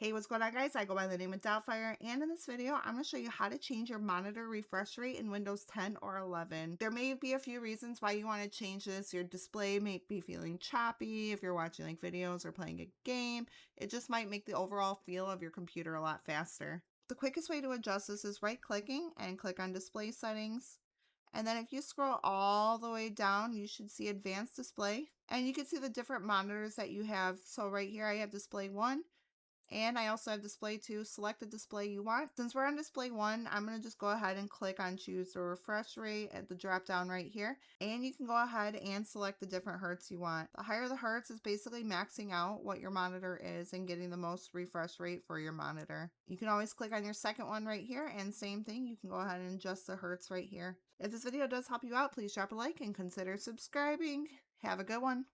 Hey, what's going on, guys? I go by the name of Doubtfire, and in this video, I'm going to show you how to change your monitor refresh rate in Windows 10 or 11. There may be a few reasons why you want to change this. Your display may be feeling choppy if you're watching like videos or playing a game. It just might make the overall feel of your computer a lot faster. The quickest way to adjust this is right-clicking and click on Display Settings. And then if you scroll all the way down, you should see Advanced Display. And you can see the different monitors that you have. So right here, I have Display 1. And I also have display 2. Select the display you want. Since we're on display 1, I'm going to just go ahead and click on choose the refresh rate at the drop down right here. And you can go ahead and select the different hertz you want. The higher the hertz is basically maxing out what your monitor is and getting the most refresh rate for your monitor. You can always click on your second one right here, and same thing, you can go ahead and adjust the hertz right here. If this video does help you out, please drop a like and consider subscribing. Have a good one.